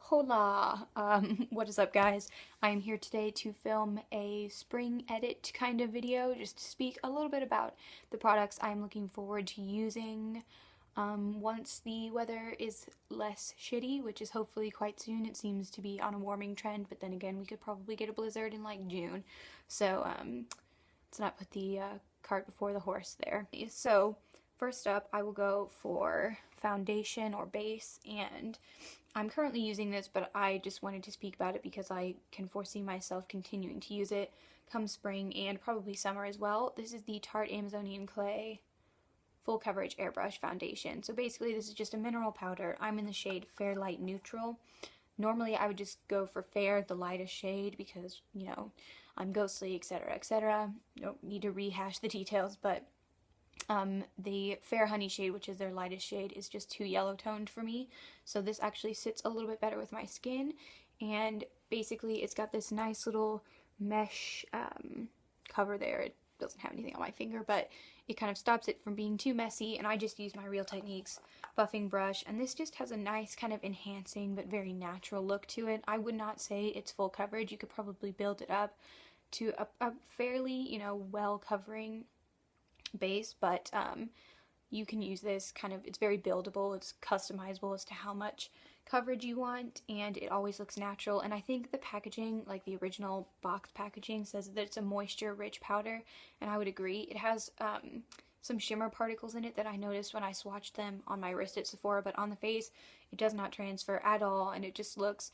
Hola! What is up, guys? I am here today to film a spring edit kind of video, just to speak a little bit about the products I'm looking forward to using once the weather is less shitty, which is hopefully quite soon. It seems to be on a warming trend, but then again, we could probably get a blizzard in like June. So, let's not put the cart before the horse there. So, first up, I will go for foundation or base, and I'm currently using this, but I just wanted to speak about it because I can foresee myself continuing to use it come spring and probably summer as well. This is the Tarte Amazonian Clay Full Coverage Airbrush Foundation. So basically this is just a mineral powder. I'm in the shade Fair Light Neutral. Normally I would just go for fair, the lightest shade, because, you know, I'm ghostly, etc., etc. Don't need to rehash the details, but the Fair Honey shade, which is their lightest shade, is just too yellow toned for me. So this actually sits a little bit better with my skin, and basically it's got this nice little mesh cover there. It doesn't have anything on my finger, but it kind of stops it from being too messy, and I just use my Real Techniques buffing brush, and this just has a nice kind of enhancing but very natural look to it. I would not say it's full coverage. You could probably build it up to a fairly, you know, well covering base, but you can use this kind of, it's very buildable, it's customizable as to how much coverage you want, and it always looks natural. And I think the packaging, like the original box packaging, says that it's a moisture rich powder, and I would agree. It has some shimmer particles in it that I noticed when I swatched them on my wrist at Sephora, but on the face it does not transfer at all, and it just looks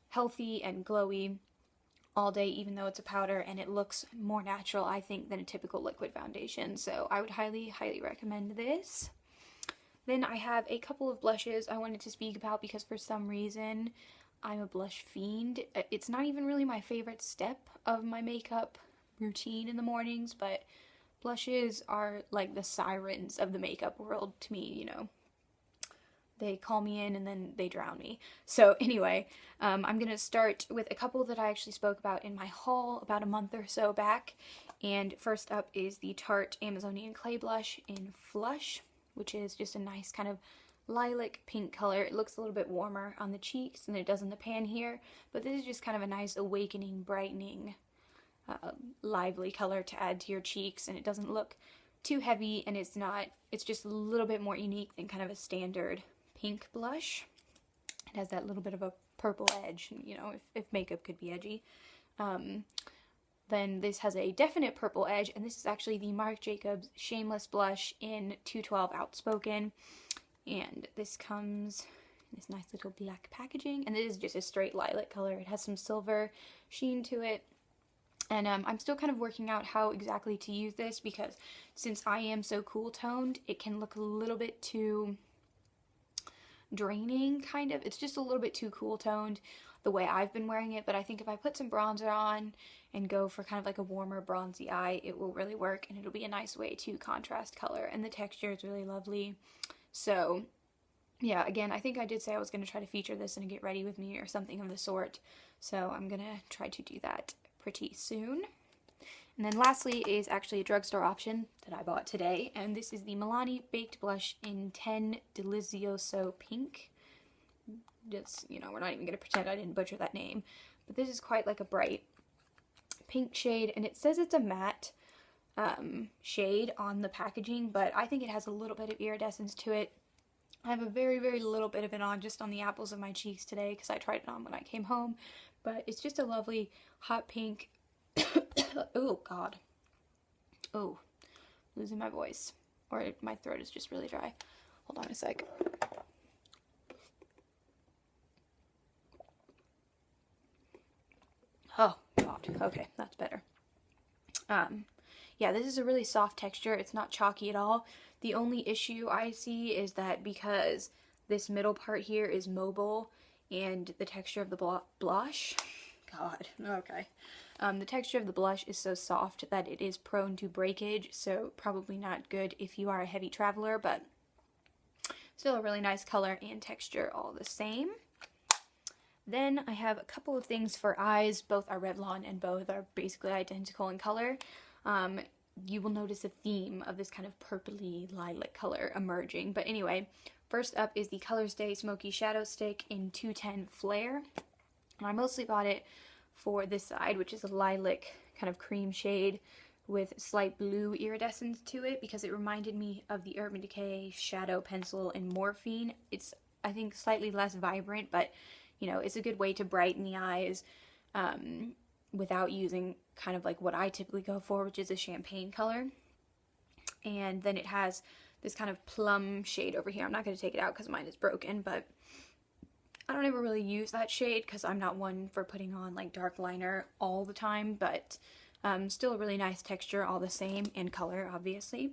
healthy and glowy all day, even though it's a powder, and it looks more natural, I think, than a typical liquid foundation. So I would highly recommend this. Then I have a couple of blushes I wanted to speak about because for some reason I'm a blush fiend. It's not even really my favorite step of my makeup routine in the mornings, but blushes are like the sirens of the makeup world to me, you know. They call me in and then they drown me. So anyway, I'm going to start with a couple that I actually spoke about in my haul about a month or so back. And first up is the Tarte Amazonian Clay Blush in Flush, which is just a nice kind of lilac pink color. It looks a little bit warmer on the cheeks than it does in the pan here, but this is just kind of a nice awakening, brightening, lively color to add to your cheeks, and it doesn't look too heavy, and it's just a little bit more unique than kind of a standard pink blush. It has that little bit of a purple edge, you know, if makeup could be edgy. Then this has a definite purple edge, and this is actually the Marc Jacobs Shameless blush in 212 Outspoken, and this comes in this nice little black packaging, and this is just a straight lilac color. It has some silver sheen to it, and I'm still kind of working out how exactly to use this, because since I am so cool toned, it can look a little bit too draining, kind of. It's just a little bit too cool toned the way I've been wearing it, but I think if I put some bronzer on and go for kind of like a warmer bronzy eye, it will really work, and it'll be a nice way to contrast color, and the texture is really lovely. So yeah, again, I think I did say I was going to try to feature this in a Get Ready With Me or something of the sort, so I'm gonna try to do that pretty soon. And then lastly is actually a drugstore option that I bought today, and this is the Milani Baked Blush in 10 Delizoso Pink. Just, you know, we're not even going to pretend I didn't butcher that name, but this is quite like a bright pink shade, and it says it's a matte shade on the packaging, but I think it has a little bit of iridescence to it. I have a very little bit of it on, just on the apples of my cheeks today, because I tried it on when I came home, but it's just a lovely hot pink. Oh god. Oh, losing my voice, or my throat is just really dry. Hold on a sec. Oh god, okay, that's better. Yeah, this is a really soft texture. It's not chalky at all. The only issue I see is that because this middle part here is mobile, and the texture of the blush, god, okay. The texture of the blush is so soft that it is prone to breakage, so probably not good if you are a heavy traveler, but still a really nice color and texture all the same. Then I have a couple of things for eyes. Both are Revlon and both are basically identical in color. You will notice a theme of this kind of purpley lilac color emerging. But anyway, First up is the Colorstay Smoky Shadow Stick in 210 Flare. And I mostly bought it for this side, which is a lilac kind of cream shade with slight blue iridescence to it, because it reminded me of the Urban Decay Shadow Pencil in Morphine. It's, I think, slightly less vibrant, but, you know, it's a good way to brighten the eyes without using kind of like what I typically go for, which is a champagne color. And then it has this kind of plum shade over here. I'm not going to take it out because mine is broken, but I don't ever really use that shade because I'm not one for putting on like dark liner all the time, but still a really nice texture all the same, and color obviously.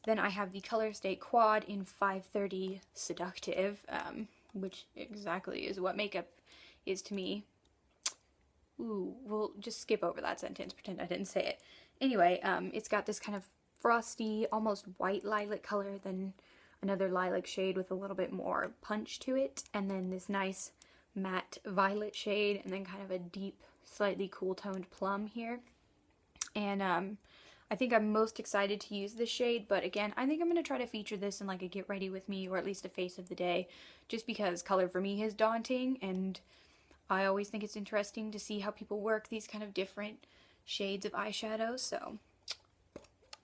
Then I have the Colorstay Quad in 530 Seductive, which exactly is what makeup is to me. Ooh, we'll just skip over that sentence, pretend I didn't say it. Anyway, it's got this kind of frosty, almost white lilac color, then another lilac shade with a little bit more punch to it, and then this nice matte violet shade, and then kind of a deep, slightly cool toned plum here. And I think I'm most excited to use this shade, but again, I think I'm going to try to feature this in like a get ready with me, or at least a face of the day, just because color for me is daunting, and I always think it's interesting to see how people work these kind of different shades of eyeshadow, so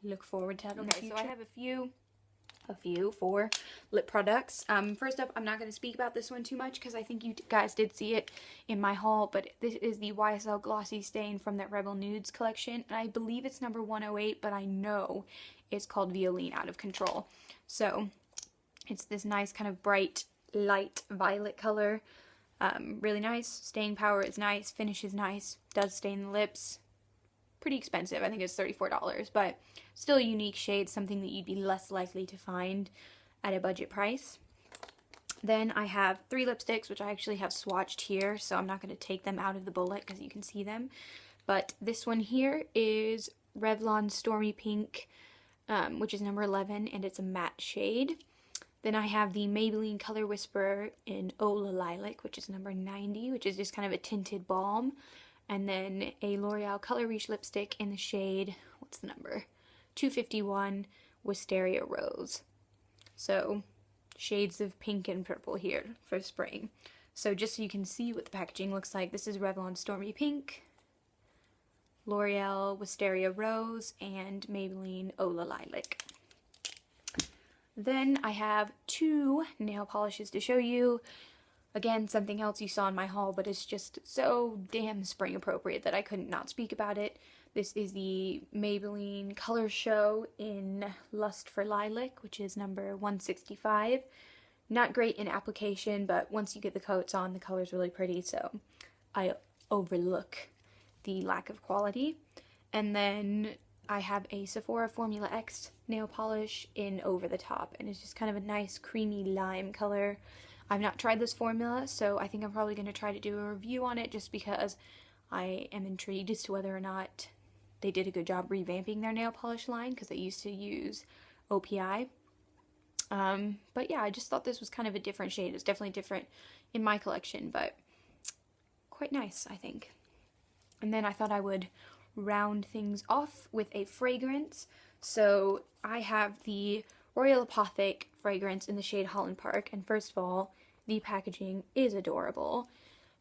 look forward to that in the future. So I have a few for lip products. First up, I'm not going to speak about this one too much because I think you guys did see it in my haul, but this is the YSL Glossy Stain from that Rebel Nudes collection, and I believe it's number 108, but I know it's called Violine Out of Control. So it's this nice kind of bright, light violet color. Really nice. Staying power is nice. Finish is nice. Does stain the lips. Pretty expensive. I think it's $34, but still a unique shade, something that you'd be less likely to find at a budget price. Then I have 3 lipsticks, which I actually have swatched here, so I'm not going to take them out of the bullet because you can see them. But this one here is Revlon Stormy Pink, which is number 11, and it's a matte shade. Then I have the Maybelline Color Whisperer in Ola Lilac, which is number 90, which is just kind of a tinted balm. And then a L'Oreal Color Riche lipstick in the shade, what's the number? 251, Wisteria Rose. So, shades of pink and purple here for spring. So just so you can see what the packaging looks like, this is Revlon Stormy Pink, L'Oreal Wisteria Rose, and Maybelline Ola Lilac. Then I have 2 nail polishes to show you. Again, something else you saw in my haul, but it's just so damn spring appropriate that I couldn't not speak about it. This is the Maybelline Color Show in Lust for Lilac, which is number 165. Not great in application, but once you get the coats on, the color's really pretty, so I overlook the lack of quality. And then I have a Sephora Formula X nail polish in Over the Top, and it's just kind of a nice creamy lime color. I've not tried this formula, so I think I'm probably going to try to do a review on it just because I am intrigued as to whether or not they did a good job revamping their nail polish line, because they used to use OPI. But yeah, I just thought this was kind of a different shade. It's definitely different in my collection, but quite nice, I think. And then I thought I would round things off with a fragrance. So I have the Royal Apothic fragrance in the shade Holland Park, and first of all, the packaging is adorable.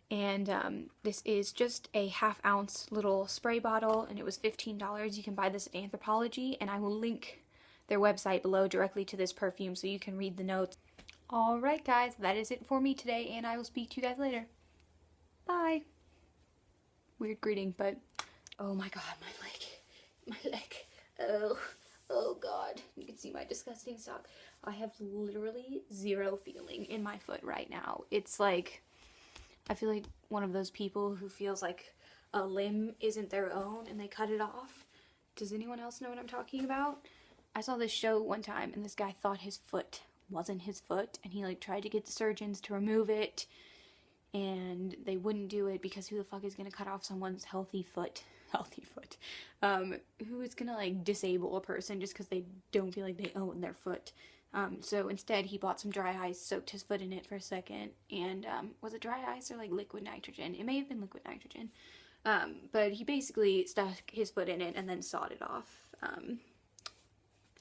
And this is just a half-ounce little spray bottle, and it was $15. You can buy this at Anthropologie, and I will link their website below directly to this perfume so you can read the notes. Alright guys, that is it for me today, and I will speak to you guys later. Bye! Weird greeting, but oh my god, my leg. Oh god, you can see my disgusting sock. I have literally zero feeling in my foot right now. It's like, I feel like one of those people who feels like a limb isn't their own and they cut it off. Does anyone else know what I'm talking about? I saw this show one time and this guy thought his foot wasn't his foot, and he like tried to get the surgeons to remove it, and they wouldn't do it because who the fuck is gonna cut off someone's healthy foot? Who is gonna like disable a person just because they don't feel like they own their foot? So instead he bought some dry ice, soaked his foot in it for a second, and was it dry ice or like liquid nitrogen? It may have been liquid nitrogen. But he basically stuck his foot in it and then sawed it off.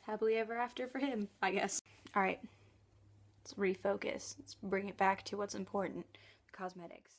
Happily ever after for him, I guess. Alright, Let's refocus. Let's bring it back to what's important, cosmetics.